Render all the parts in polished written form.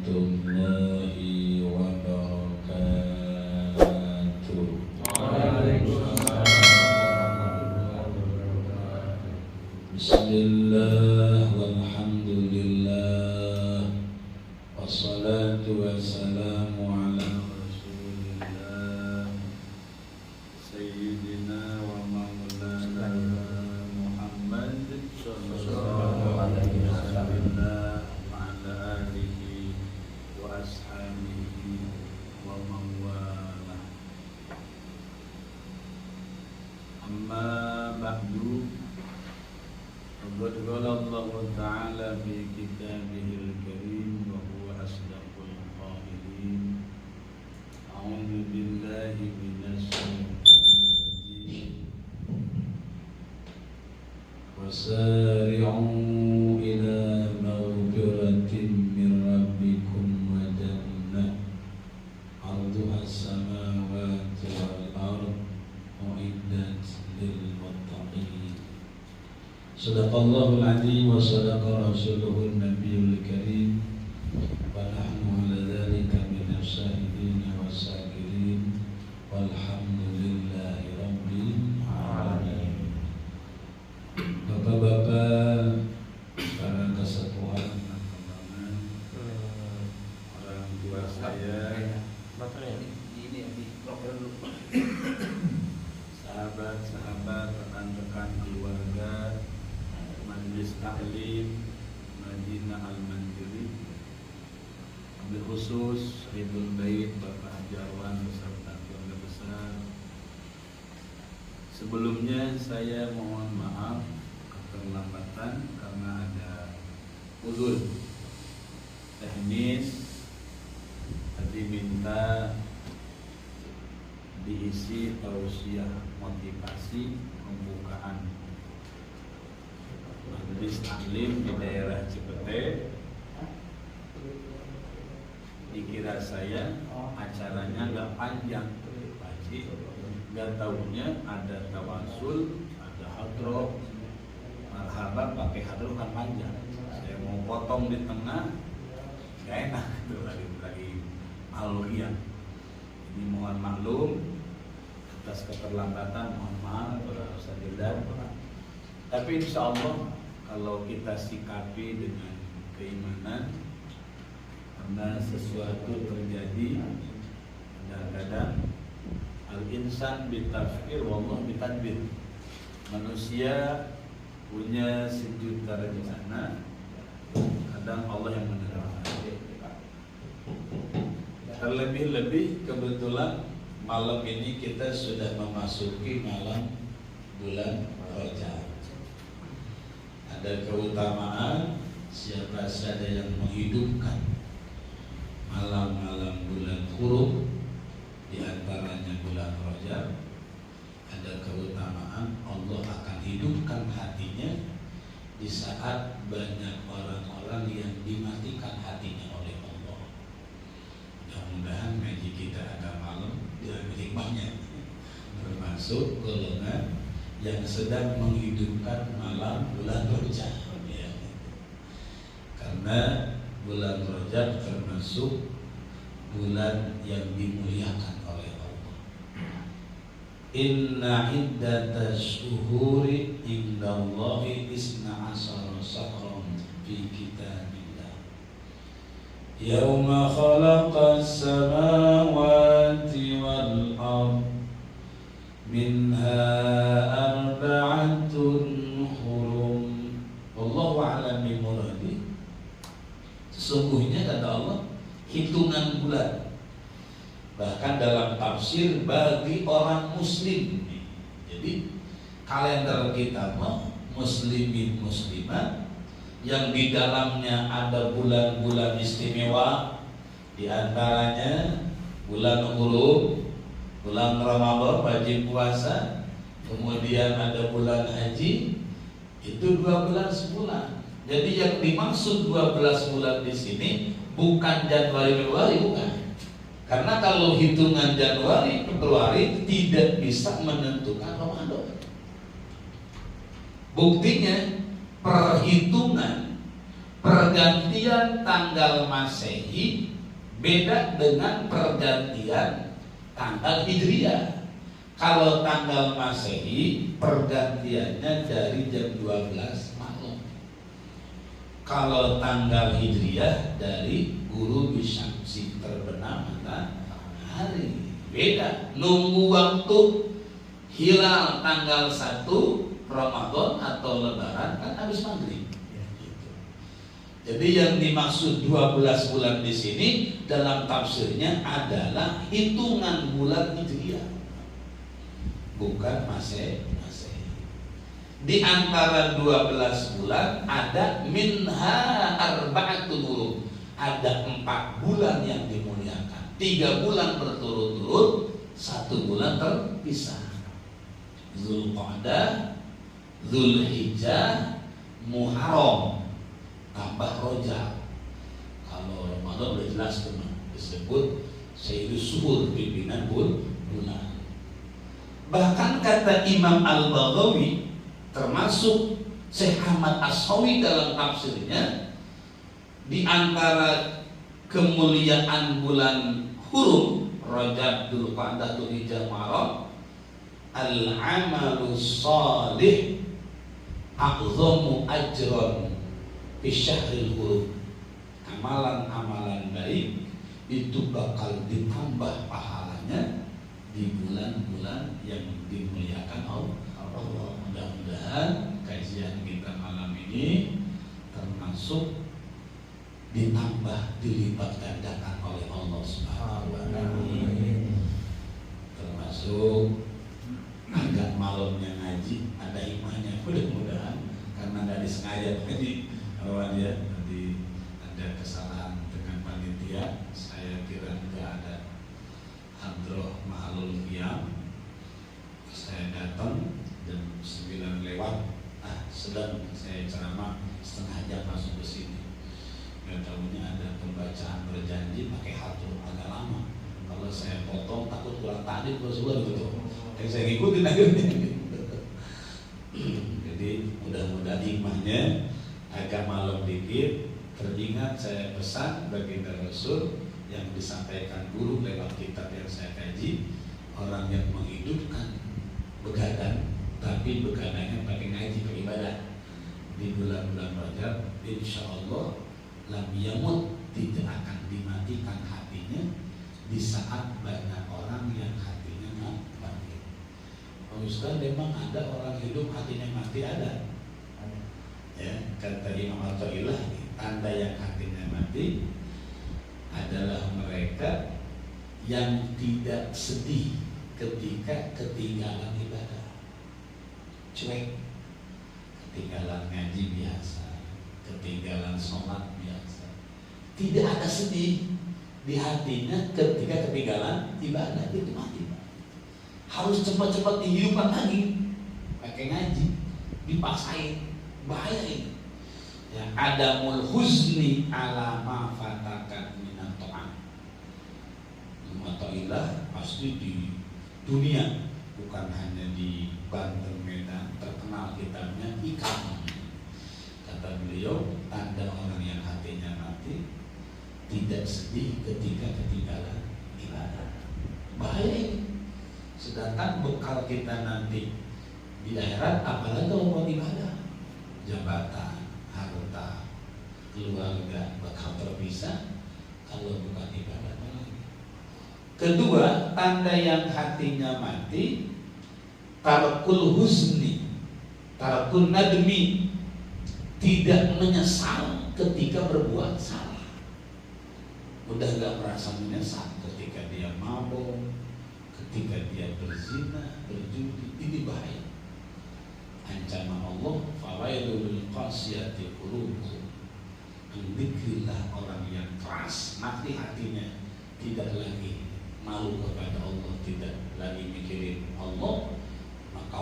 warahmatullahi wabarakatuh. Bismillah walhamdulillah wassalatu wassalamu ala rasulillah sayyidina wa maulana Muhammad sallallahu alaihi wasallam wa ala alihi wa ashabihi wa man wala. Amma ba'du. Qad qala Allah Ta'ala fi kitabihil karim wa huwa asdaqul qailin. A'udzu billahi minasy syaithanir rajim. Wasari'u ila maghfiratin min rabbikum wa jannah 'arduha as-samawati wal ardh u'iddat lil muttaqin. Sadaqallahul azim wa sadaqa rasuluhun nabiyul karim wa nahnu ala dzalika minas syahidin was-syakirin walhamdulillahi rabbil alamin. Bapak-bapak, para kesepuhan dan kembangan, orang tua saya, sahabat-sahabat, rekan-rekan keluarga, Majelis Taklim Madinah Al-Mandiri, wabil khusus Ridul Bait Bapak Haji Arwan beserta keluarga besar. Sebelumnya saya mohon maaf keterlambatan karena ada uzur teknis. Tadi minta diisi tausiah motivasi pembukaan Majelis Taklim di daerah Cipete. Dikira saya acaranya gak panjang, gak taunya ada tawasul, ada hadroh. Marhaban pakai hadroh kan panjang. Saya mau potong di tengah, gak enak itu lagi alurian. Ini mohon maklum atas keterlambatan, mohon maaf para ustadzah. Tapi insya Allah kalau kita sikapi dengan keimanan, karena sesuatu terjadi kadang-kadang al-insan bitafkir wallah bitadbir. Manusia punya sejuta rencana, kadang Allah yang menerangkan. Terlebih-lebih kebetulan malam ini kita sudah memasuki malam bulan Rajab. Ada keutamaan siapa saja yang menghidupkan malam-malam bulan Hurum, di antaranya bulan Rajab, ada keutamaan Allah akan hidupkan hatinya di saat banyak orang-orang yang dimatikan hatinya oleh Allah. Mudah-mudahan ngaji kita agak malam dan hikmahnya termasuk golongan yang sedang menghidupkan malam bulan Rajab, ya. Karena bulan Rajab termasuk bulan yang dimuliakan oleh Allah. Inna iddatash shuhuri indallahi isna ashara syahran fi kitabillah yauma khalaqas samawati wal ardh minha arba'atun hurum wallahu a'lam bimuradi. Sesungguhnya kata Allah hitungan bulan, bahkan dalam tafsir bagi orang muslim. Jadi kalender kita muslimin muslimat yang di dalamnya ada bulan-bulan istimewa, di antaranya bulan Hurum, bulan Ramadan wajib puasa, kemudian ada bulan haji, itu 2 bulan sebulan. Jadi yang dimaksud 12 bulan di sini bukan Januari Februari, bukan. Karena kalau hitungan Januari Februari tidak bisa menentukan Ramadan. Buktinya perhitungan Pergantian tanggal Masehi beda dengan pergantian tanggal Hijriah. Kalau tanggal Masehi pergantiannya dari jam 12 malam. Kalau tanggal Hijriah dari ghurubi syamsi, terbenam matahari. Beda. Nunggu waktu hilal tanggal 1 Ramadan atau Lebaran kan habis maghrib. Jadi yang dimaksud 12 bulan di sini dalam tafsirnya adalah hitungan bulan Hijriah, bukan Masehi. Di antara 12 bulan ada minha arba'atul hurum, ada 4 bulan yang dimuliakan, 3 bulan berturut-turut, 1 bulan terpisah. Zulqa'dah, Zulhijjah, Muharram, tambah Rajab. Kalau Ramadan udah jelas tuh disebut Sayyidus Suhur, pimpinan bulan. Bahkan kata Imam Al-Baghawi, termasuk Syekh Ahmad As-Sawi dalam tafsirnya, di antara kemuliaan bulan hurum Rajab, Dzulqa'dah, Dzulhijjah, Muharram, al-amalu shalih a'zamu ajran fi syahril hurum. Amalan-amalan baik itu bakal ditambah pahalanya di bulan-bulan yang dimuliakan Allah. Mudah-mudahan kajian kita malam ini termasuk ditambah, dilipat gandakan oleh Allah Subhanahu wa Ta'ala. Termasuk agak malamnya ngaji, ada hikmahnya mudah-mudahan, karena nggak disengaja tadi bahwa dia nanti ada kesalahan dengan panitia. Saya kira nggak ada hadroh mahalul qiyam, saya datang jam 9 lewat, sedang saya ceramah setengah jam masuk ke sini. Nggak tahunya ada pembacaan berjanji pakai hadroh agak lama. Kalau saya potong takut kurang tadi sebuah gitu. Yang saya ngikutin akhirnya. Jadi mudah-mudahan hikmahnya agak malam dikit. Teringat saya pesan baginda Rasul yang disampaikan guru lewat kitab yang saya kaji, orang yang menghidupkan begadang, tapi begadangnya pakai ngaji, pakai ibadah di bulan-bulan Rajab, insya Allah lam yamut, tidak akan dimatikan hatinya di saat banyak orang yang hatinya mati. Pak Ustaz, memang ada orang hidup hatinya mati? Ada. Ya, kata Imam Athaillah, tanda yang hatinya mati adalah mereka yang tidak sedih ketika ketinggalan ibadah, cuek, ketinggalan ngaji biasa, ketinggalan sholat biasa, tidak ada sedih di hatinya ketika ketinggalan ibadah, itu mati. Harus cepat-cepat dihidupkan lagi pakai ngaji, dipaksain, bahaya ini. Ya, adamul huzni ala ma fatakan minat ta'am. Mata'ilah pasti di dunia, bukan hanya di Banten, Medan, terkenal kitabnya Ikam. Kata beliau, tanda orang yang hatinya mati tidak sedih ketika ketinggalan ibadah. Bahaya ini. Sedangkan bekal kita nanti di akhirat, apalagi kalau buat ibadah, jabatan, harta, keluarga bakal terpisah kalau bukan ibadah lagi. Kedua, tanda yang hatinya mati, tarkul husni, tarkul nadmi, tidak menyesal ketika berbuat salah. Udah gak merasa menyesal ketika dia mabuk, ketika dia berzina, berjudi. Ini bahaya. Ancaman Allah, fawailul qasiyati qulubuhum. Dzikrillah, orang yang keras nanti hatinya, tidak lagi malu kepada Allah, tidak lagi mikirin Allah, maka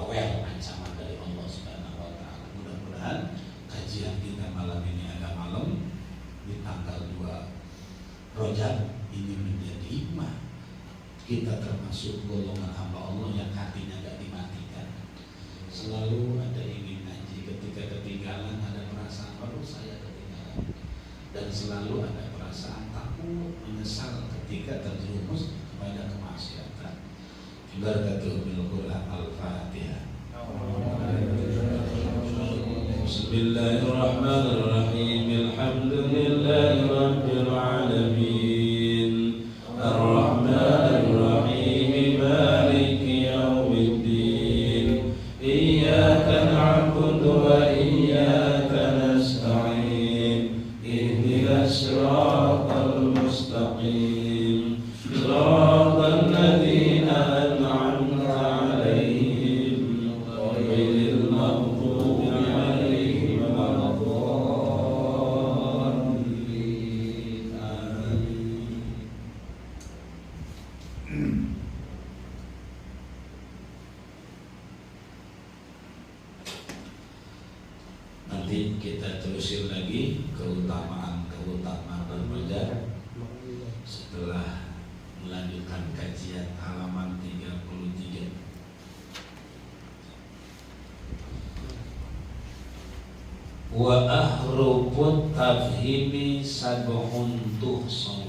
ancaman dari Allah Subhanahu wa Ta'ala. Mudah-mudahan kajian kita malam ini ada malam di tanggal 2 Rajab ini menjadi hikmah. Kita termasuk golongan hamba Allah yang hatinya gak dimatikan. Selalu ada ingin ngaji, ketika ketinggalan ada perasaan, baru saya ketinggalan. selalu ada perasaan takut, menyesal ketika terjerumus kepada kemaksiatan. Ibarat bil Quran Al-Fatihah. Bismillahirrahmanirrahim. Alhamdulillahirabbil alamin. Ar-Rahmanir-Rahim. Maliki yaumiddin. Iyyaka na'budu wa iyyaka nasta'in. Ihdinas siratal mustaqim. Siratal ladzina an'amta 'alaihim ghairil maghdubi 'alaihim waladdallin. Amin. Nanti kita terusin lagi keutamaan berbaca setelah melanjutkan kajian halaman 33. Wa ahrufut tafhimi sab'un tuhsaw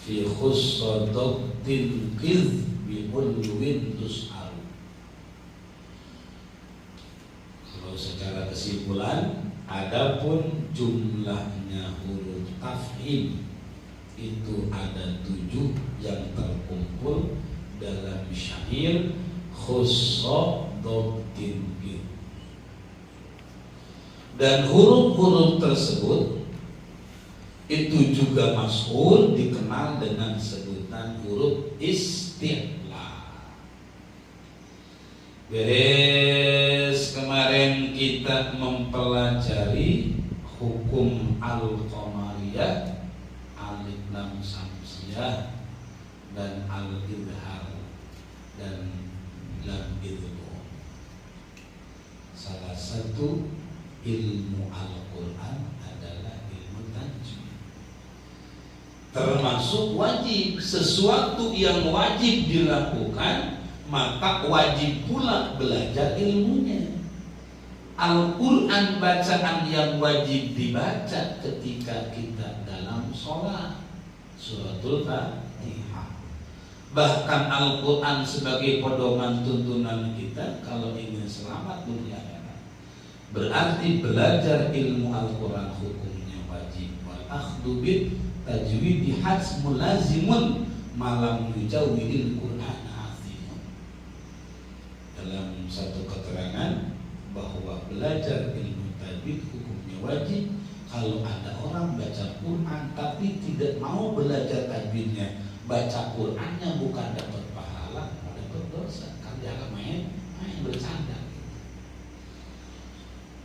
fi khussadatin qidh bi ulwin tus'al. Kalau secara kesimpulan, adapun jumlahnya huruf tafhim itu ada 7 yang terkumpul dalam syair khussadatin. Dan huruf-huruf tersebut itu juga masyhur dikenal dengan sebutan huruf isti'la. Beres kemarin kita mempelajari hukum al-qamariyah, alif lam samsiyah, dan al-idhar dan lam idgham. Salah satu ilmu Al-Quran adalah ilmu tajwid, termasuk wajib. Sesuatu yang wajib dilakukan, maka wajib pula belajar ilmunya. Al-Quran bacaan yang wajib dibaca ketika kita dalam sholat, suratul Fatihah. Bahkan Al-Quran sebagai pedoman tuntunan kita kalau ingin selamat dunia akhirat. Berarti belajar ilmu Al-Quran hukumnya wajib. Wal akhdhu bit tajwid hasmul lazimun malam yujawwidil Quran azimun. Dalam satu keterangan bahwa belajar ilmu tajwid hukumnya wajib. Kalau ada orang baca Quran tapi tidak mau belajar tajwidnya, baca Qurannya bukan dapat pahala, dapat dosa. Kan dia akan main bercanda.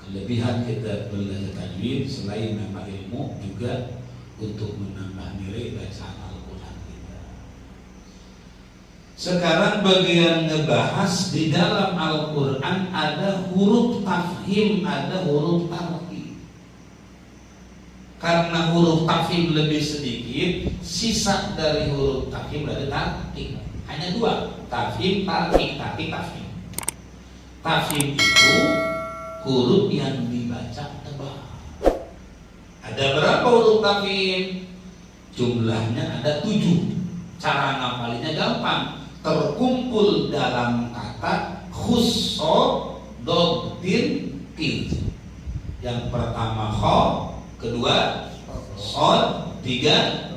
Kelebihan kita belajar tajwid selain menambah ilmu juga untuk menambah nilai bacaan Al-Quran kita. Sekarang bagian ngebahas di dalam Al-Quran ada huruf tafhim, ada huruf tarqi. Karena huruf tafhim lebih sedikit, sisa dari huruf tafhim ada tarqi. Hanya 2, tafhim, tarqi, tafhim. Tafhim itu huruf yang dibaca tebal. Ada berapa huruf tafhim? Jumlahnya ada 7. Cara ngapalinnya gampang. Terkumpul dalam kata khussadatin qidh. Yang pertama kha, kedua shad, 3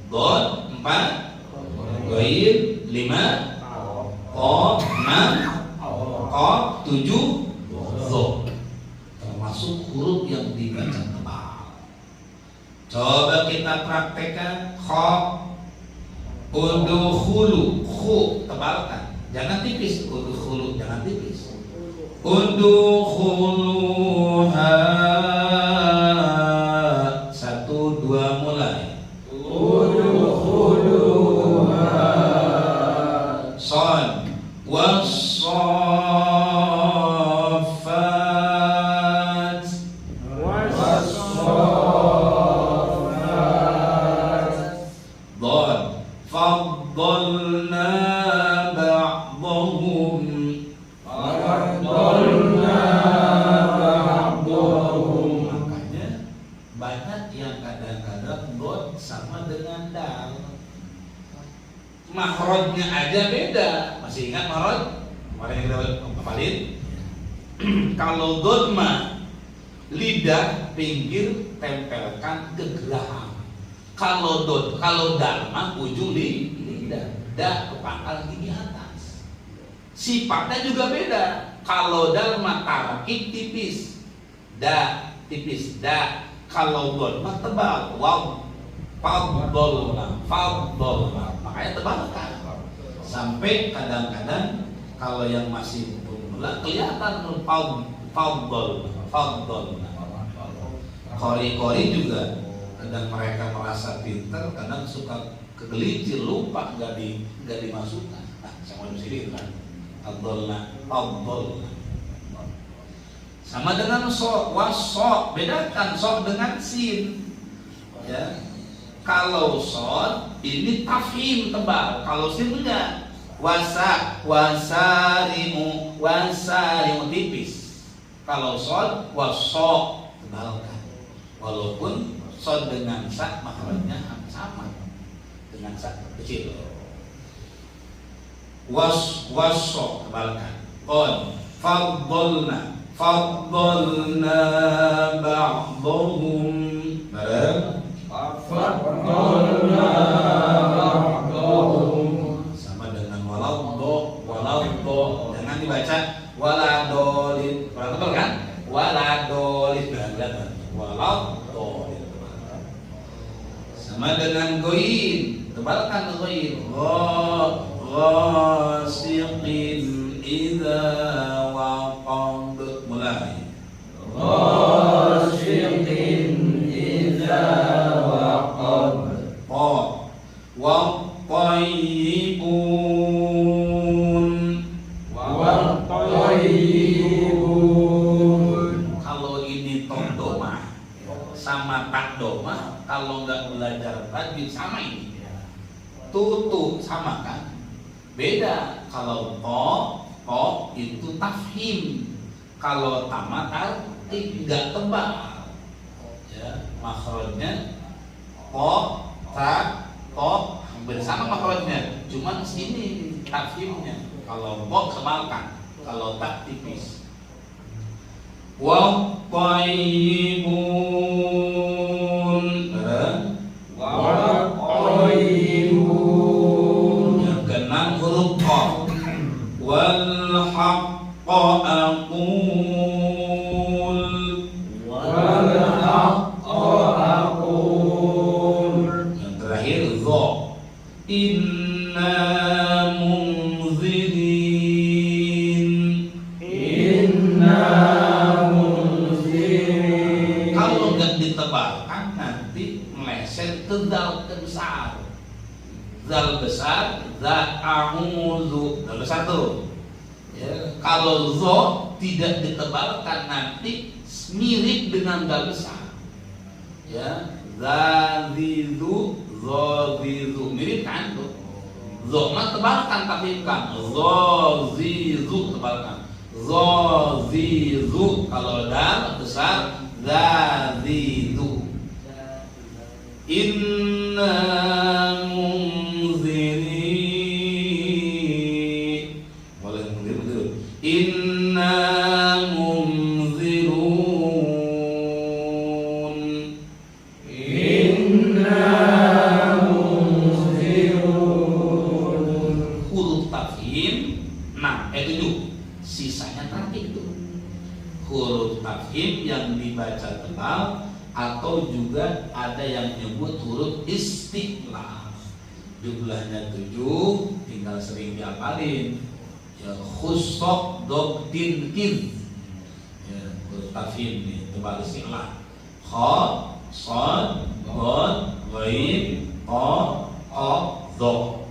dod, 4 ghair, 5 qaf, 6 qaf, 7 dha. Termasuk huruf yang dibaca tebal. Coba kita praktekkan. Kha, udkhulu, khu tebalkan, jangan tipis. Udkhulu jangan tipis. Udkhuluha, 1, 2 mulai. Udkhuluha. Shad, was-saffat, dad, faddalna ba'dahum yang kadang-kadang dot sama dengan dal. Makhrajnya aja beda. Masih ingat makhraj? Kemarin yang kita hafalin. Kalau dot mah lidah pinggir tempelkan ke geraham. Kalau dal mah ujung lidah, da ke pangkal gigi atas. Sifatnya juga beda. Kalau dal mah tarakik tipis, da tipis, da. Kalau dot mah tebal, wow, fadolna, makanya tebal kan. Sampai kadang-kadang kalau yang masih pemula kelihatan fadolna. Kori juga kadang mereka merasa pintar, kadang suka kegelincir, lupa nggak dimasukkan. Sama di sini kan, fadolna. Sama dengan sok, wasok, bedakan sok dengan sin. Ya, kalau sok ini tafhim tebal, kalau sin enggak. Wasarimu tipis. Kalau sok, wasok tebalkan. Walaupun sok dengan sak makhrajnya sama dengan sak kecil. Wasok tebalkan. Faddalna ba'dhum sama dengan walau jangan dibaca waladolin, kurang tebal kan? Waladolin sama dengan goin, tebalkan goin. Ghasiqin idza waqab, mulai. Ghasiqin idza waqab. Wa tayyibun. Kalau ini tondoma sama tak doma, kalau nggak belajar tajwid sama ini. Tutu sama kan? Beda. Kalau to itu tafhim. Kalau tamatar tidak tebal. Ya, makhrajnya hampir sama makhrajnya, cuman sini tafhimnya. Kalau tebalkan, kalau tak tipis. Wa tayyibun. Yang keenam huruf qaf. Wal haqqa aqul. Yang terakhir dha. Inna munzirin. Kalau nggak ditebalkan nanti meleset ke dal besar. Dal besar, za'amuzu, dal besar tuh. Ya, kalau zo tidak ditebalkan nanti mirip dengan dal besar. Ya, zazizu, zozizu, mirip kan tuh. Zo mah tebalkan tapi kan. Zozizu tebalkan. Zozizu, kalau dal besar, zazizu. Inna munziri, boleh munzir betul. Inna munzirun. Huruf tafhim 7, sisanya tertib tuh. Huruf tafhim yang dibaca tebal, atau juga ada yang menyebut huruf istiqlal. Jumlahnya 7, tinggal sering dihafalin. Ya, khusok dok tin kin. Ya, huruf tafhim nih, tebal istiqlal. Kha, shad, dad, ghain, qa, qaf, dha.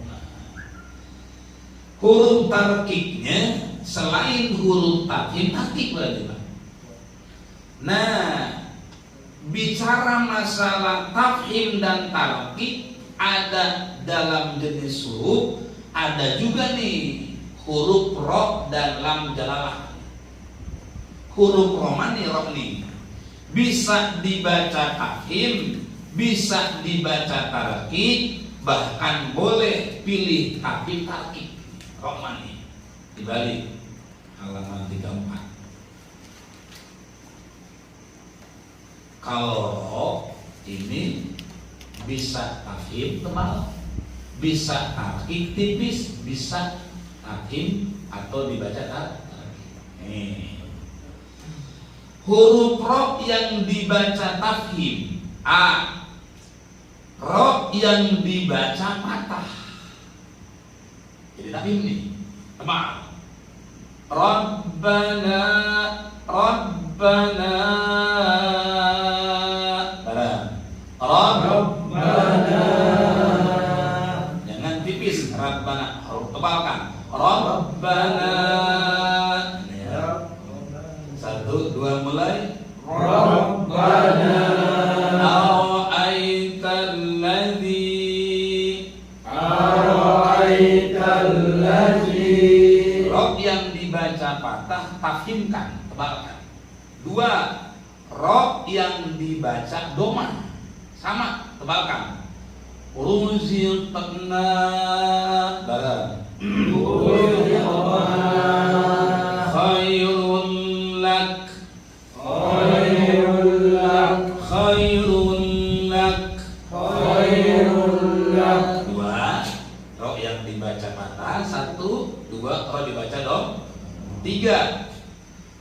Huruf tarkiknya selain huruf tafhim tarkik berarti Pak. Nah, bicara masalah tafhim dan tarkik, ada dalam jenis huruf, ada juga nih huruf ro dan lam jalalah. Huruf ro nih, bisa dibaca tafhim, bisa dibaca tarqiq, bahkan boleh pilih tafhim tarqiq. Rohmani dibalik halaman 34. Kalau roh ini bisa tafhim tebal, bisa tarqiq tipis, bisa tafhim atau dibaca tarqiq. Huruf roh yang dibaca tafhim A. Roh yang dibaca patah. Jadi tafhim nih tebal. Rabbana, Rabbana, Rabbana. Jangan tipis, Rabbana, harus tebalkan. Rabbana. Satu, dua, mulai. Rabbana ara'aitalladzi. Roh yang dibaca patah tafhimkan, tebalkan. Dua, roh yang dibaca domah sama, tebalkan. Ruziqna barang. Khairul lak, khairul lak, khairul lak, khairul lak. Dua, roh yang dibaca patah. Satu, dua, roh dibaca dom. Tiga,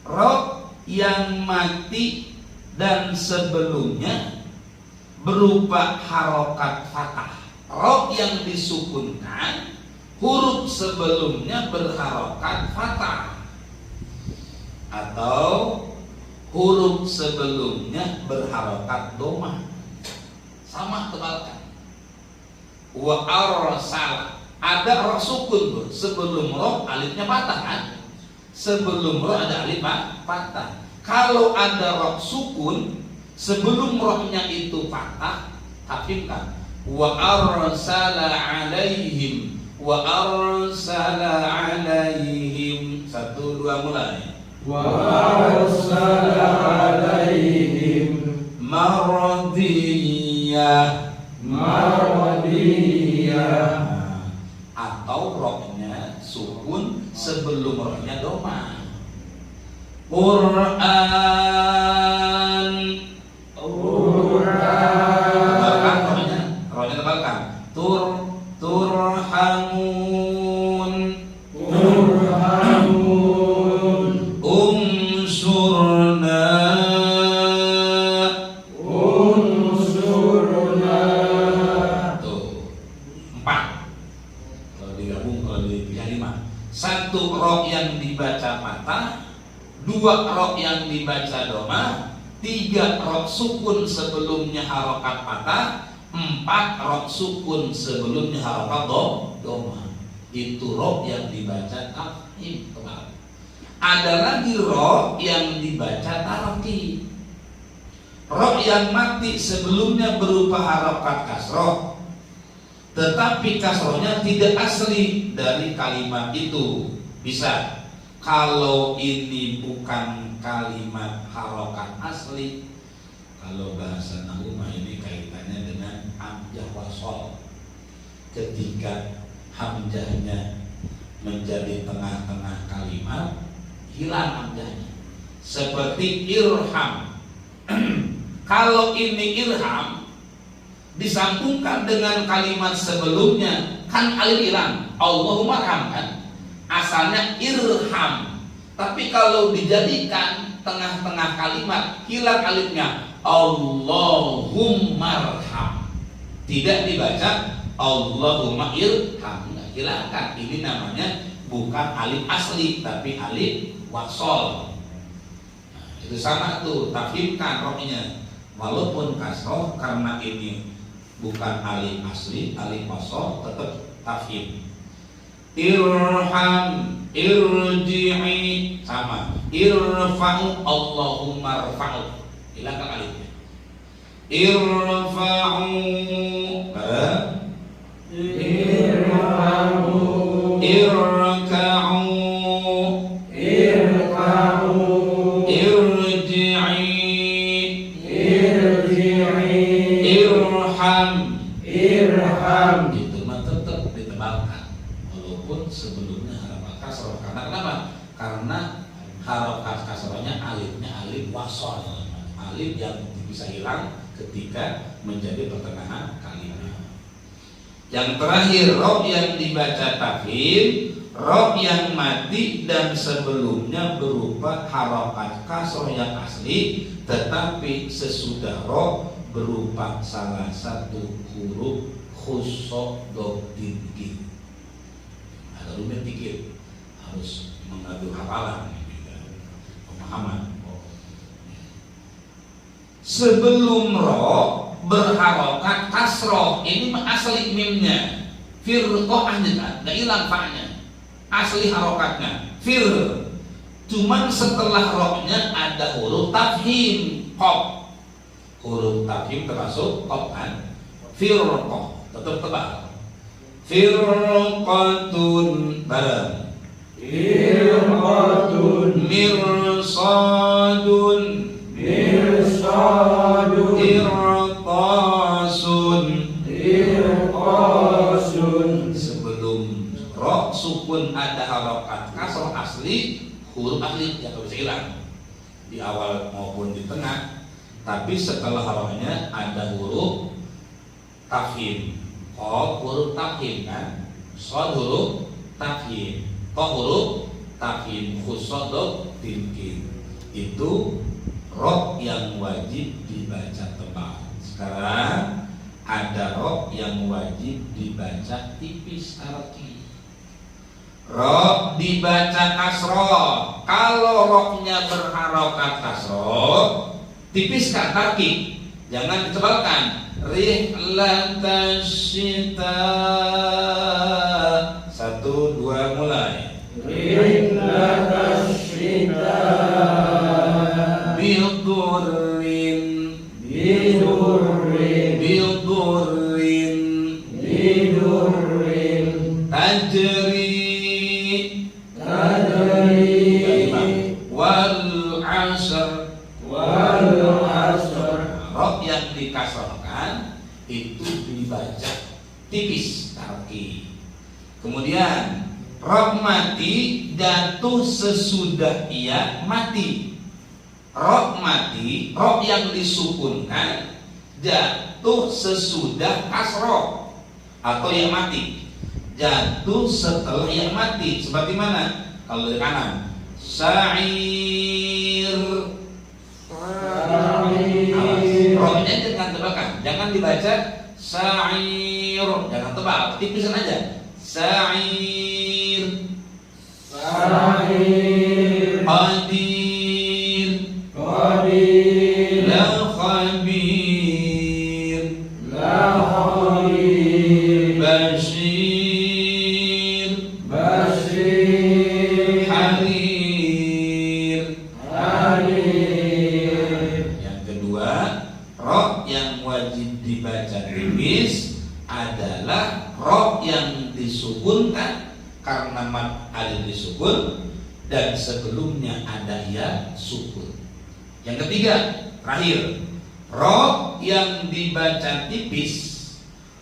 roh yang mati dan sebelumnya berupa harokat fathah. Roh yang disukunkan, huruf sebelumnya berharokat fathah, atau huruf sebelumnya berharokat domah, sama, tebalkan. Wa arsala, ada roh sukun sebelum roh alifnya patah kan? Sebelum roh ada alif patah. Kalau ada roh sukun sebelum rohnya itu patah, tafhimkan. Wa arsala alaihim, wa arsala alaihim. Satu, dua, mulai. Wa arsala alaihim maradiyah, maradiyah. Atau rohnya sukun sebelum rohnya domah. Quran, Quran. Rohnya tebalkan. Turhamun, turhamun. Unsurna, unsurna. Tuh, 4. Kalau digabung, kalau dipilih 5. Satu roh yang dibaca patah, dua roh yang dibaca domah, tiga roh sukun sebelumnya harokat patah, 4 roh sukun sebelumnya harokat domah. Itu roh yang dibaca tafhim. Ada lagi roh yang dibaca tarqiq. Roh yang mati sebelumnya berupa harokat kasroh, tetapi kasrohnya tidak asli dari kalimat itu. Bisa. Kalau ini bukan kalimat harokat asli, kalau bahasa nahwu ini kaitannya dengan hamzah wasol. Ketika hamzahnya menjadi tengah-tengah kalimat, hilang hamzahnya. Seperti irham. Kalau ini irham disambungkan dengan kalimat sebelumnya, kan alif hilang. Allahumma arham kan? Asalnya irham, tapi kalau dijadikan tengah-tengah kalimat, hilang alifnya. Allahumma arham, tidak dibaca Allahumma irham, hilangkan. Ini namanya bukan alif asli, tapi alif wasol. Nah, itu sama tuh, tafhimkan rohnya. Walaupun kasroh, karena ini bukan alif asli, alif wasol, tetap tafhim. Irham, irji'i, sama. Irfa'u, Allahumma rfa'u, hilangkan alifnya. Irfa'u, irfa'u, irka'u, irka'u, irji'i, irham itu mah tetap ditebalkan walaupun sebelumnya harokat kasroh. Karena kenapa? Karena harokat kasrohnya alifnya alif wasol, alif yang bisa hilang ketika menjadi pertengahan kalimat. Yang terakhir, rob yang dibaca tafhim, rob yang mati dan sebelumnya berupa harokat kasroh yang asli, tetapi sesudah rob berupa salah satu huruf khusodobdin. Ada rumit dikit, harus mengadu hafalan, pemahaman. Sebelum ro berharokat kasroh, ini asli mimnya firqoh ahnya, nggak hilang faknya, asli harokatnya fir. Cuman setelah rohnya ada huruf tafhim qaf. Huruf tafhim termasuk qaf kan? Firqoh tetap tebal. Firqatun bareng. firqatun Mirsadun. mirsadun Irqasun. irqasun. Sebelum ro sukun ada harokat kasroh asli, huruf asli yang bisa hilang di awal maupun di tengah. Tapi setelah harokatnya ada huruf tafhim. Qaf huruf tafhim kan, shad huruf tafhim, ta huruf tafhim, khusodok tinkin. Itu roh yang wajib dibaca tebal. Sekarang ada roh yang wajib dibaca tipis tarki. Roh dibaca kasroh. Kalau rohnya berharokat kasroh, tipiskan tarki, jangan ditebalkan. Rihlatasyita, 1, 2 mulai. rihlatasyita Bidurrin, bidurrin bidurrin, bidurrin tajri, tadri wal asr. wal asr. Roh yang dikasrohkan itu dibaca tipis tarki. Kemudian roh mati jatuh sesudah ia mati. Roh mati, roh yang disukunkan jatuh sesudah kasroh atau yang mati, jatuh setelah yang mati. Seperti mana? Kalau dari kanan, sa'ir. Rohnya jangan tebalkan, jangan dibaca sa'ir, jangan tebal, tipisan aja. Sa'ir, sa'ir qadir, qadir la khabir, la khabir bashir, bashir harir. hadir. Yang kedua, roh yang wajib dibaca tipis adalah roh yang disukunkan karena mad alif disukun dan sebelumnya ada ya sukun. Yang ketiga, terakhir, roh yang dibaca tipis,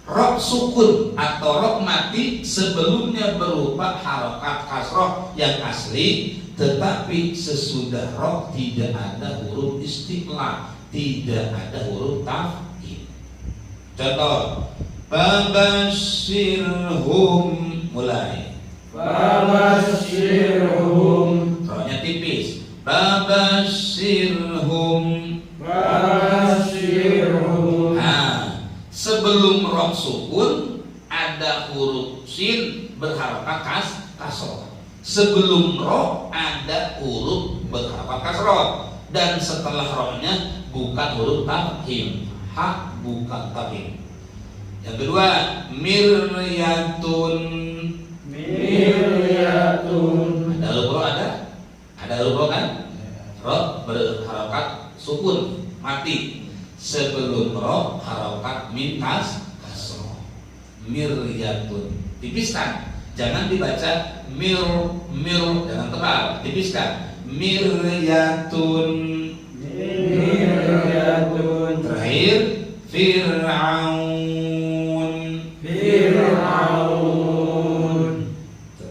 roh sukun atau roh mati sebelumnya berupa harokat kasroh yang asli, tetapi sesudah roh tidak ada huruf istiqlal, tidak ada huruf tafhim. Contoh, babashirhum, mulai. Babashirhum, Rohnya tipis. Babashirhum. babashirhum. Nah, sebelum roh sukun ada huruf sin berharokat kasroh. Sebelum roh ada huruf berharokat kasroh, dan setelah rohnya bukan huruf tafhim, hak bukan tafhim. Yang kedua, miryatun. Miryatun, Ada huruf roh, ada huruf roh kan? Roh berharokat sukun mati. Sebelum roh harokat min kasroh. Miryatun, tipiskan, jangan dibaca mir, jangan tebal, tipiskan. Miryatun, miryatun, terakhir Fir'aun.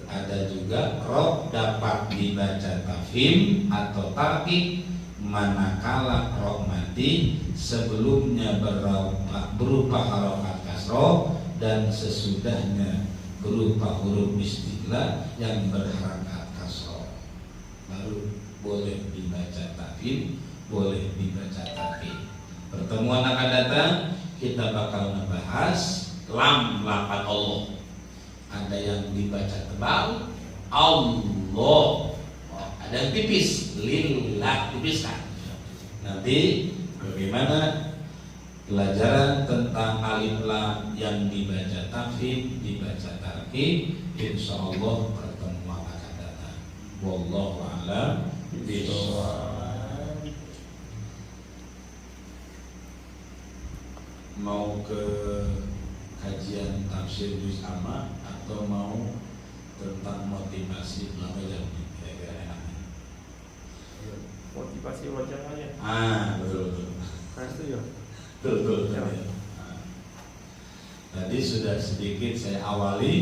Ada juga roh dapat dibaca tafhim atau tarkib manakala roh mati sebelumnya berupa harokat kasroh dan sesudahnya berupa huruf istilah yang berharakat kasroh, baru boleh dibaca tafhim, boleh dibaca tarkib. Pertemuan akan datang kita bakal membahas lam lafaz Allah. Ada yang dibaca tebal Allah, ada yang tipis lillah, tipiskan. Nanti bagaimana pelajaran tentang alif lam yang dibaca tafhim, dibaca tarkib, insyaallah pertemuan akan datang. Wallahu a'lam bishawab. Mau ke kajian tafsir juz amma atau mau tentang motivasi belajar kira-kira enaknya? Motivasi belajar aja. Betul. Pasti ya. Betul. Ya. Tadi sudah sedikit saya awali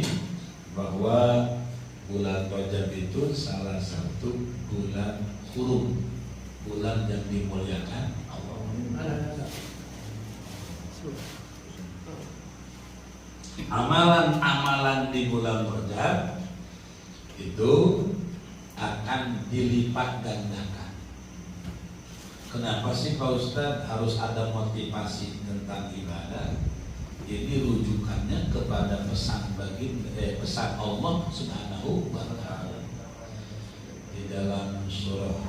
bahwa bulan Rajab itu salah satu bulan huruf, bulan yang dimuliakan Allah. Amalan-amalan di bulan Rajab itu akan dilipat gandakan. Kenapa sih Pak Ustadz harus ada motivasi tentang ibadah? Ini rujukannya kepada pesan Allah Subhanahu wa Ta'ala di dalam surah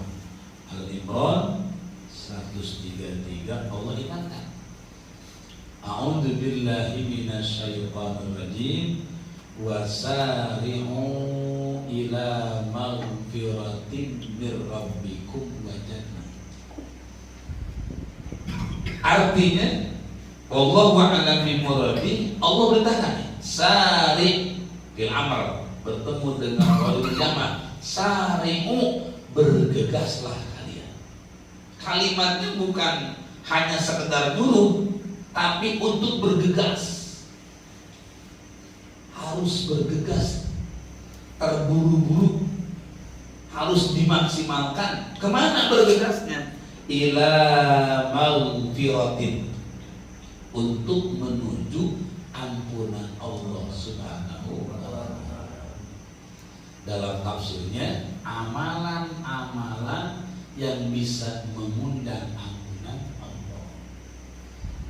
Al-Imran 133. Allah ingatkan, A'udzu billahi minasyaitonir rajim wasari'u ila maghfiratin mir rabbikum wa jannah. Artinya wallahu a'lam bi muradi, Allah beritakan sari fil amr, bertemu dengan wali zaman, sari'u, bergegaslah kalian. Kalimatnya bukan hanya sekedar nyuruh, tapi untuk bergegas, harus bergegas, terburu-buru, harus dimaksimalkan. Kemana bergegasnya? Ila maghfiratin, untuk menuju ampunan Allah Subhanahu wa Ta'ala. Dalam tafsirnya, amalan-amalan yang bisa mengundang ampunan Allah.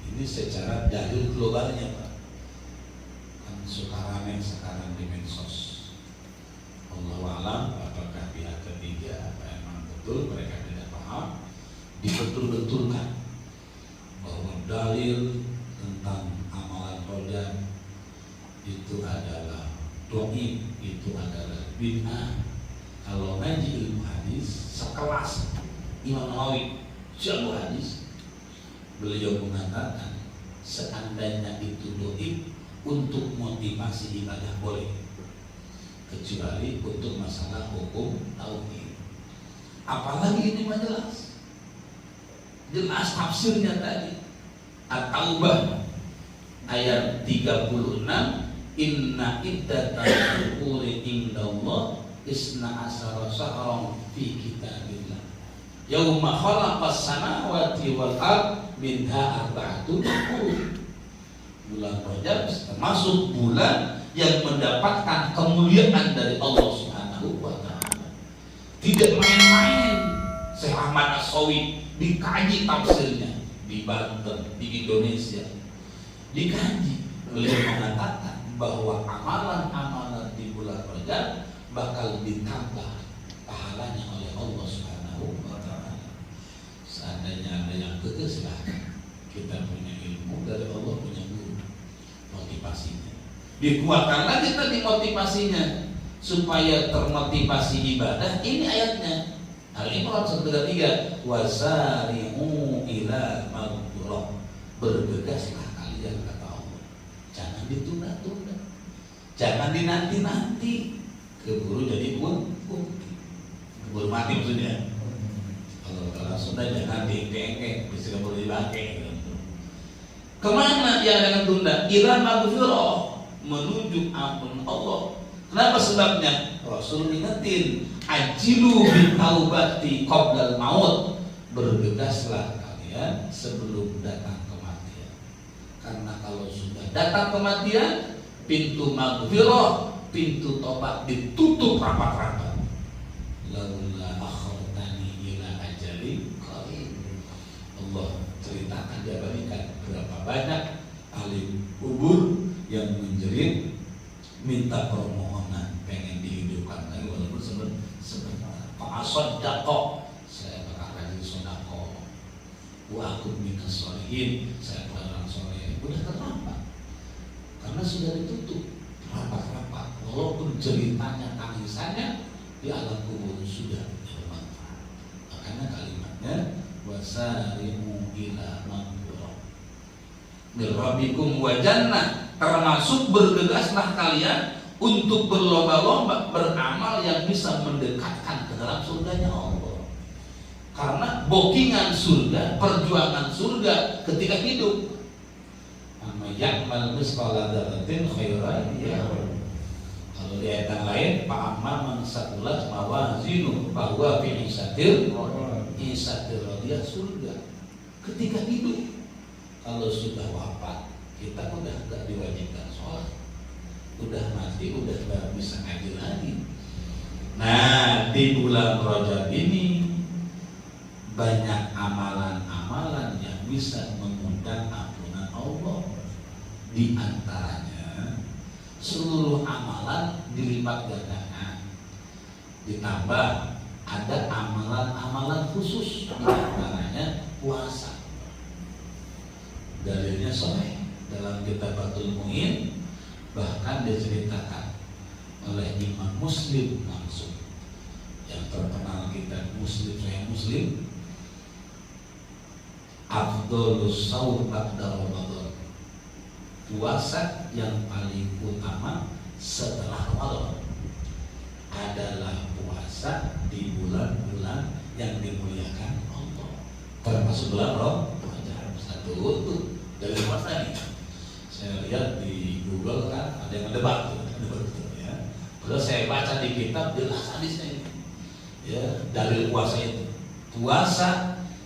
Ini secara dalil globalnya, Pak. Kan suka rame sekarang di medsos. Allahu a'lam apakah pihak ketiga memang betul mereka tidak paham, dibetul-betulkan bahwa dalil tentang amalan Rajab itu adalah doi, itu adalah bid'ah. Kalau ngaji ilmu hadis sekelas Imam Nawawi, jago hadis, beliau mengatakan seandainya itu doi untuk motivasi ibadah boleh, kecuali untuk masalah hukum tauhid. Apalagi ini mah jelas tafsirnya tadi. At-Taubah ayat 36, inna iddatal syuhuri indallah isna asara syahran fi kitabillah yauma khalaqas samawati wal ard minha arba'atun hurum. Bulan Rajab termasuk bulan yang mendapatkan kemuliaan dari Allah Subhanahu wa Ta'ala. Tidak main-main. Syekh Ahmad As-Sawi dikaji tafsirnya di Banten, di Indonesia, dikaji. Beliau mengatakan bahwa amalan-amalan di bulan Rajab bakal ditambah pahalanya oleh Allah Subhanahu wa Ta'ala. Seandainya ada yang kekeh, silahkan. Kita punya ilmu dari Allah, punya guru. Motivasinya dikuatkan lagi tadi, motivasinya supaya termotivasi ibadah. Ini ayatnya Al-Imran 133, wasari'u ila maghfirah, bergegaslah kalian, kata Allah. Jangan ditunda-tunda, jangan dinanti-nanti, keburu jadi keburu mati maksudnya. Kalau Sunda jangan diengke-engke, bisa keburu dipakai. Kemana yang dengan tunda? Ila maghfirah, menuju ampun Allah. Kenapa sebabnya? Rasul ingetin, ajilu bitaubati qoblal maut, bergegaslah kalian sebelum datang kematian. Karena kalau sudah datang kematian, pintu maghfirah, pintu tobat ditutup rapat-rapat. Laula akhartani ila ajali qarib. Allah ceritakan, dia berikan berapa banyak ahli kubur yang menjerit minta permohonan pengen dihidupkan lagi walaupun sebentar. Fa'asaddaqo, saya bakal rajin sedekah. Wa aku minas sholihin, saya orang soleh. Udah terlambat karena sudah ditutup rapat-rapat. Walaupun ceritanya tangisannya di alam kubur sudah bermanfaat. Makanya kalimatnya wasari'u ila maghfirah min rabbikum wa jannah, termasuk bergegaslah kalian untuk berlomba-lomba beramal yang bisa mendekatkan ke dalam surganya Allah. Karena bookingan surga, perjuangan surga ketika hidup. Amma ya'mal misqala dzarratin khairan yarah. Kalau di ayat yang lain, fa'amma man saqulat mawazinu bahwa fi isatir radiyah, surga ketika hidup. Kalau sudah wafat, kita udah gak diwajibkan sholat, udah mati, udah gak bisa ngaji lagi. Nah, di bulan Rajab ini banyak amalan-amalan yang bisa mengundang ampunan Allah. Di antaranya seluruh amalan dilipat gandakan, ditambah ada amalan-amalan khusus, di antaranya puasa. Dalilnya sahih dalam kitab Fathul Mu'in, bahkan diceritakan oleh Imam Muslim langsung, yang terkenal kitab Muslim, Sahih Muslim, afdhalus shaum ba'da Ramadan, puasa yang paling utama setelah Ramadan adalah puasa di bulan-bulan yang dimuliakan Allah, termasuk bulan Ramadan. Satu tuh dari puasa nih, saya lihat di Google kan ada yang mendebat ya. Terus saya baca di kitab jelas hadisnya ini, ya, dari puasa itu, puasa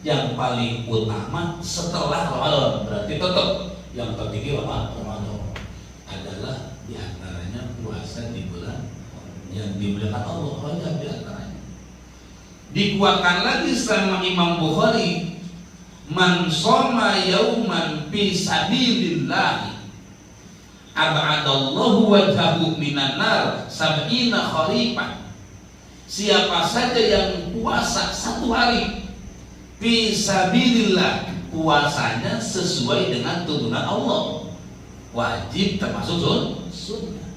yang paling utama setelah Ramadan, berarti tetap yang tertinggi Ramadan adalah diantaranya puasa di bulan yang dimuliakan Allah. Rajab diantaranya. Dikuatkan lagi sama Imam Bukhari, man shoma yauman fi sabilillah ab'adallahu wajhahu minan nar sab'ina kharifan. Siapa saja yang puasa satu hari fi sabilillah, puasanya sesuai dengan tuntunan Allah, wajib termasuk sunnah,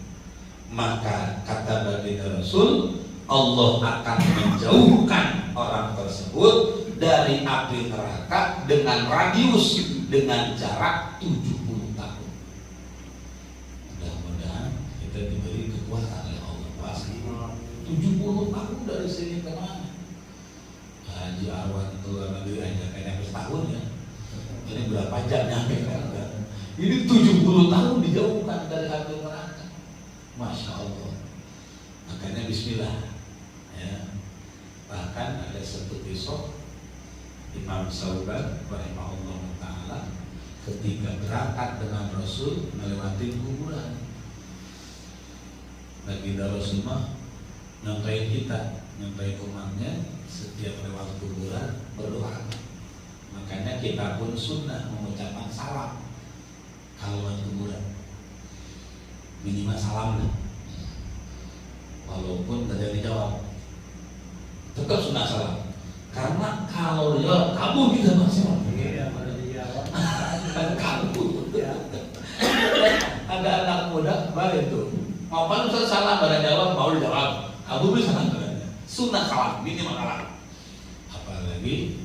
maka kata baginda Rasul, Allah akan menjauhkan orang tersebut dari api neraka dengan radius, dengan jarak 70 tahun. Mudah-mudahan kita diberi kekuatan oleh Allah. Pasti 70 tahun dari sini ke mana? Haji Arwan keluar negeri aja kayaknya setahun ya. Ini berapa jam nyampe kan? Ini 70 tahun dijauhkan dari api neraka. Masya Allah. Makanya Bismillah ya. Bahkan ada satu kisah Imam Sauban rahimahullah ta'ala ketika berangkat dengan Rasul melewati kuburan, baginda Rasulullah nyontohin kita, nyontohin umatnya setiap lewat kuburan berdoa. Makanya kita pun sunnah mengucapkan salam kalau lewat kuburan, minimal salam lah, walaupun tidak dijawab tetap sunnah salam. Karena kalau dia kabur kita masih kabur. Ada anak muda balik tuh, ngapain Ustaz salam pada jawab, mau dijawab, kabur bisa kan? Sunnah salam, minimal salam. Apalagi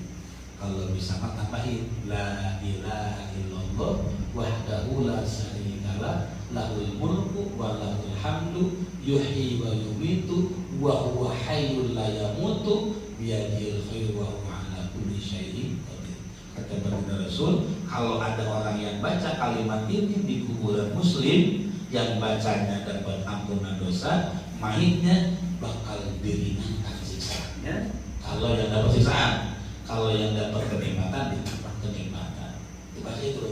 kalau bisa tambahin la ilaha illallah wahdahu la syarikalah lahul mulku wa lahul hamdu yuhyi wa yumitu wa huwa hayyul la yamutu biyadil khair wa huwa ala kulli syai'in qadir. Kata baginda Rasul, kalau ada orang yang baca kalimat ini di kuburan muslim, yang bacanya dapat ampunan dosa, mayitnya bakal diringankan siksaannya. Kalau yang dapat siksaan, kalau yang dapat kenikmatan ditambah kenikmatan. Itu bahasa itu.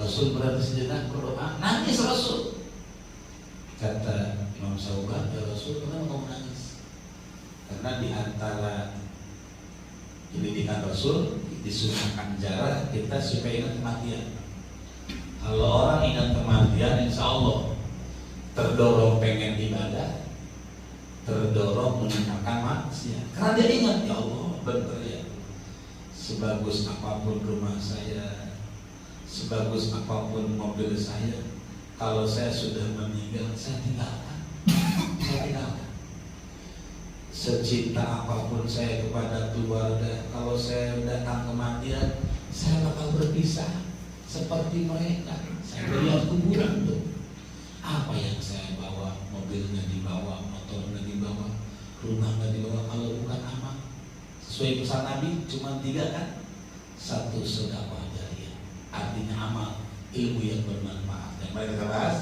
Rasul berhenti sejenak berdoa, nangis Rasul. Kata Imam Syauban, ya Rasul, kenapa kamu nangis? Karena di antara pendidikan Rasul disunahkan jarak kita supaya ingat kematian. Kalau orang ingat kematian, insya Allah terdorong pengen ibadah, terdorong meninggalkan maksiat. Karena dia ingat, ya Allah, benar ya. Sebagus apapun rumah saya, sebagus apapun mobil saya, kalau saya sudah meninggal, saya tinggalkan. Saya tinggalkan. Secinta apapun saya kepada keluarga, kalau saya datang kematian, saya bakal berpisah seperti mereka. Saya melihat kuburan tuh. Apa yang saya bawa? Mobilnya dibawa, motornya dibawa, rumahnya dibawa. Kalau bukan amal, sesuai pesan Nabi, cuma 3 kan? 1 sedekah jariyah, artinya amal, ilmu yang bermanfaat. Yang mereka bahas.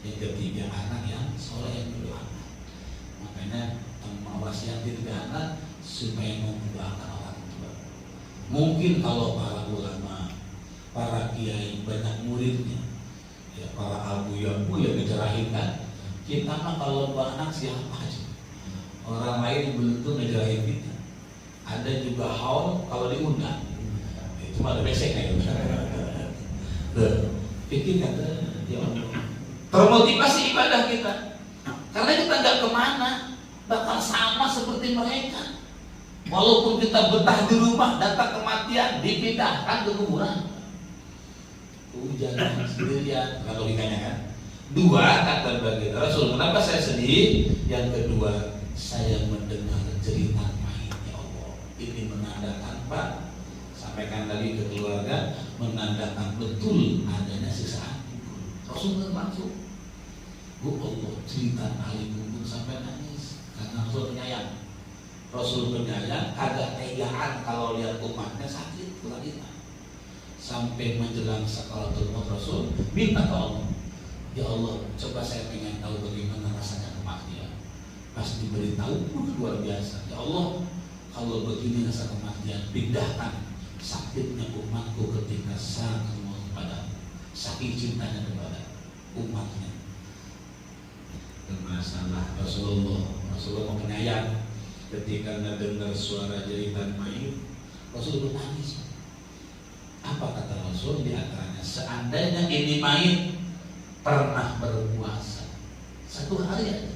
Yang ketiga, anak yang soleh yang berdoa. Makanya wasiatin ke anak supaya mendoakan orang tua. Mungkin kalau para ulama, para kiai banyak muridnya, ya para abu yang ngejerahin kan. Kita mah kalau anak siapa aja, orang lain belum tentu ngejerahin kita. Ada juga haul kalau diundang, itu mah ada besek kayak gitu. Pikir kata ya Allah, termotivasi ibadah kita, karena kita nggak kemana, bakal sama seperti mereka. Walaupun kita betah di rumah, datang kematian dipindahkan ke kuburan. Jangan sendirian, kalau logikanya kan. 2 kata bagi Rasul, kenapa saya sedih? Yang kedua, saya mendengar cerita mayitnya Allah. Ini menandakan Pak, sampaikan tadi ke keluarga, menandakan betul adanya siksaan kubur. Rasul langsung, Bu Allah cerita ahli kubur sampai nangis. Karena Rasul penyayang. Rasul penyayang, agak tegaan kalau lihat umatnya sakit, kita. Sampai menjelang sakaratul maut Rasul minta ke Allah, ya Allah, coba saya pengen tahu bagaimana rasanya kematian. Pas diberitahu, luar biasa. Ya Allah, kalau begini rasa kematian, pindahkan sakitnya umatku ketika sakaratul maut kepada, saking cintanya kepada umatnya. Masalah Rasulullah penyayang ketika mendengar suara jeritan mayit, Rasul menangis. Apa kata Rasul? Di antaranya, seandainya ini mayit pernah berpuasa 1 hari aja,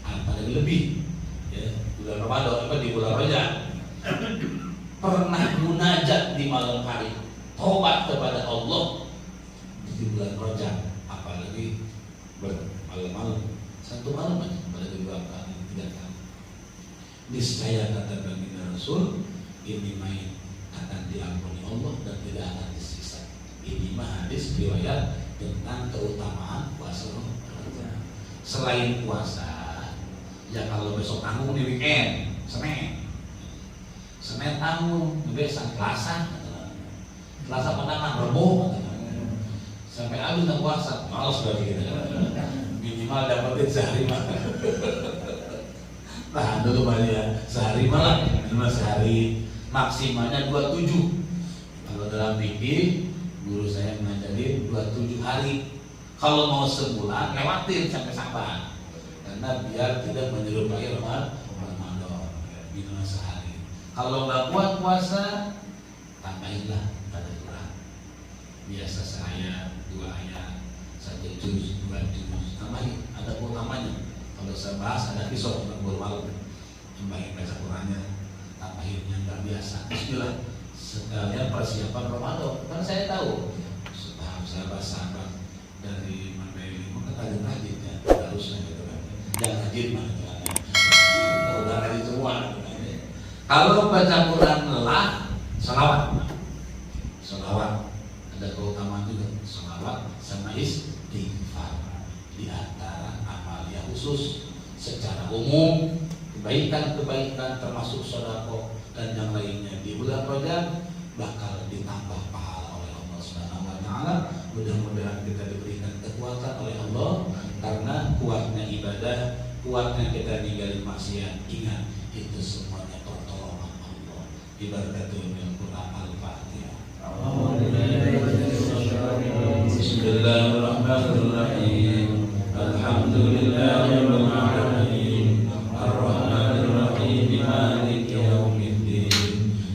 apalagi lebih, ya, bulan Ramadan, di bulan Rajab, pernah munajat di malam hari, tobat kepada Allah di bulan Rajab, apalagi bermalam-malam. 1 malam aja, apalagi 2 kali, 3 kali. Niscaya kata baginda Rasul, ini mayit akan diampuni Allah dan tidak akan disiksa. Ini mah hadis riwayat tentang keutamaan puasa Ramadan. Selain puasa, ya kalau besok tanggung di weekend, Senin tanggung, besok Selasa penangan, Rebo, sampai habis tak puasa, malas berarti kita. Minimal dapetin sehari makan. Tahan dulu Pak ya, sehari malah, minimal sehari, maksimalnya 27. Kalau dalam fikih, guru saya mengajari 27 hari. Kalau mau sebulan, lewatin sampai Saban, karena biar tidak menyerupai Ramadan, minimal sehari. Kalau nggak kuat puasa, tambahinlah pada Quran. Biasa saya 2 ayat, 1 juz, 2 juz, tambahin, ada utamanya. Kalau saya bahas ada kisah tentang malam, tambahin baca Qurannya, tambahin yang nggak biasa. Bismillah, sekalian persiapan Ramadan. Karena saya tahu sahabat-sahabat dari Mandailing kata rajin ya, harusnya gitu kan. Jangan rajin mah gitu kan. Udah rajin semua gitu kan. Kalau baca Quran lelah, salawat ada keutamaan juga. Salawat sama istighfar di antara amalia khusus. Secara umum kebaikan-kebaikan termasuk sedekah dan yang lainnya di bulan Rajab bakal ditambah pahala oleh Allah. mudah-mudahan kita diberikan kekuatan oleh Allah karena kuatnya ibadah, kuatnya kita ninggalin maksiat. Ingat, itu semuanya pertolongan Allah. Ibarakatul Quran Al-Fatihah. Bismillahirrahmanirrahim. Alhamdulillahirabbil alamin. Ar-Rahmanir Rahim. Maliki yaumiddin.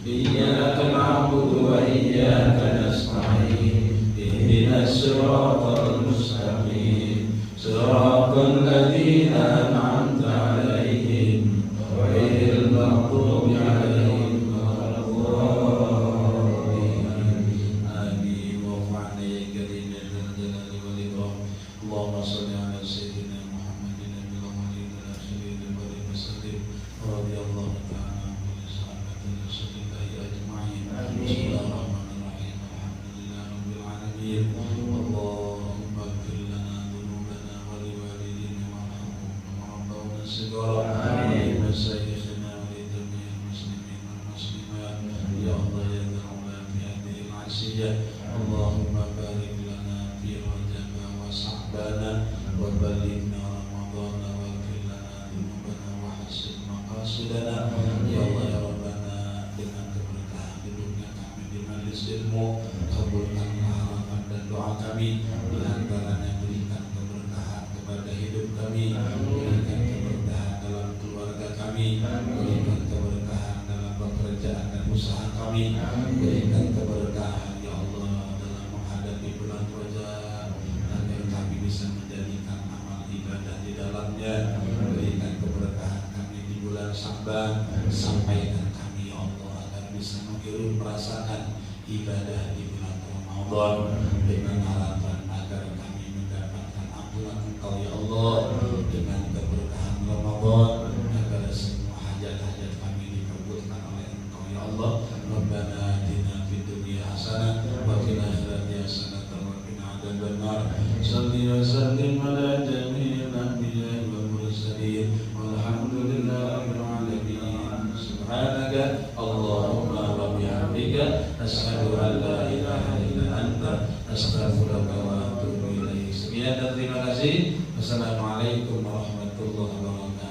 Iyyaka na'budu wa iyyaka nasta'in. Ihdinas siratal mustaqim. Siratal ladzina an'amta 'alaihim ghairil maghdubi 'alaihim waladdallin. Amin. Wa fa'ala ya karim ya jalali wal ikram. Allahumma shalli 'ala sayyidina Muhammadin nabiyil awwalin wal akhirin wa sallim. Radhiyallahu ta'ala anhu sahabatin Rasulillahi ajma'in. Bismillahirrahmanirrahim. Alhamdulillahi rabbil alamin. Allahumma ighfir lana dhunubana wa liwalidina warhamhum kama rabbawna shighara. Amin. Wa sayyikhina wa li jami'il muslimin wal muslimat. Ya Allah ya Dzal fi hadhihi al-'ashiyah. Allahumma barik lana fi Rajab wa Sha'ban wa ballighna Ramadan wa ighfir lana dhunubana wa hasib maqasidana. Ya Allah ya Rabbana, dengan keberkahan hidupnya kami di majelis ilmu, kabulkan harapan dan doa kami. Di antaranya berikan keberkahan kepada hidup kami, berikan keberkahan dalam keluarga kami, berikan keberkahan dalam pekerjaan dan usaha kami, berikan keberkahan ya Allah dalam menghadapi bulan Rajab, agar kami bisa menjadikan amal ibadah di dalamnya. Berikan keberkahan kami di bulan Sya'ban, sampaikan kami ya Allah agar bisa menghirup merasakan ibadah di bulan Ramadan, dengan harapan agar kami mendapatkan ampunan Engkau ya Allah, dengan keberkahan Ramadan agar semua hajat-hajat kami dikabulkan oleh Engkau ya Allah. Rabbana atina fid dunya hasanah wa fil akhirati hasanah wa qina adzabannar. Shalli wa sallim ala jami'il anbiya'i wal mursalin walhamdulillahirabbil alamin. Subhanaka Allahumma wa bihamdika asyhadu an la ilaha illa anta astaghfiruka wa atubu ilaik. Sekian dan terima kasih. Wassalamualaikum warahmatullahi wabarakatuh.